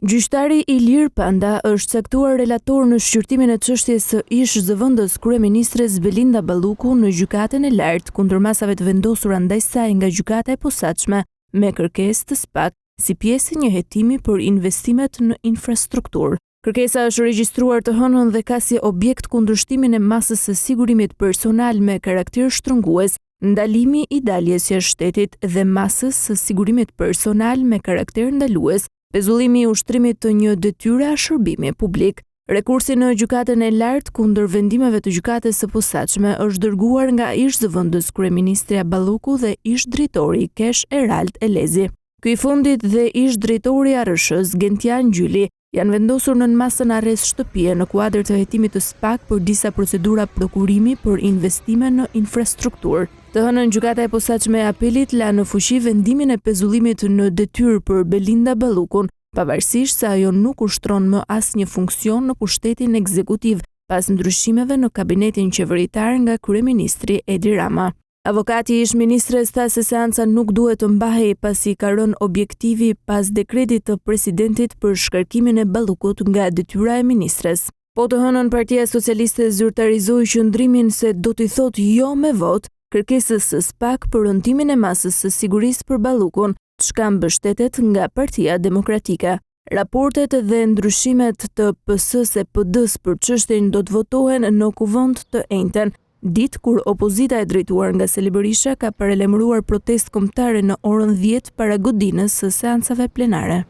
Gjyqtari Ilir Panda është caktuar relator në shqyrtimin e çështjes së ish zëvendës kryeministres Belinda Balluku në gjykatën e lartë kundër masave të vendosura ndaj saj nga gjykata e posaçme me kërkesë të SPAK si pjesë e një hetimi për investimet në infrastrukturë. Kërkesa është regjistruar të hënën dhe ka si objekt kundërshtimin e masës së sigurimit personal me karakter shtrëngues, ndalimi i daljes jashtë shtetit dhe masës së sigurimit personal me karakter ndalues, pezullimi i ushtrimit të një detyre a shërbimi publik. Rekursi në gjykatën e lartë kundër vendimeve të gjykatës së posaçme është dërguar nga ish zëvendës kryeministrja Balluku dhe ish drejtori i Kesh Erald Elezi. Ky i fundit dhe ish drejtori i ARSH-s Gentian Gjyli janë vendosur në masën arrest shtëpie në kuadër të hetimit të SPAK për disa procedura prokurimi për investime në infrastrukturë. Të hënën gjykata e posaçme e apelit la në fuqi vendimin e pezullimit në detyrë për Belinda Ballukun, pavarësisht se ajo nuk ushtron më asnjë funksion në pushtetin ekzekutiv pas ndryshimeve në kabinetin qeveritar nga kryeministri Edi Rama. Avokati i ish-ministres tha se seanca nuk duhet të mbahej pasi ka rënë objektivi pas dekretit të presidentit për shkarkimin e Ballukut nga detyra e ministres. Po të hënën Partia Socialiste zyrtarizoi qëndrimin se do t'i thotë jo me votë kërkesës së SPAK për rëntimin e masës së sigurisë për Ballukun, çka mbështetet nga Partia Demokratike. Raportet dhe ndryshimet të PS-s e PD-s për çështjen do të votohen në kuvend të enjten, ditë kur opozita e drejtuar nga Sali Berisha ka paralajmëruar protestë kombëtare në orën 10 para godinës së seancave plenare.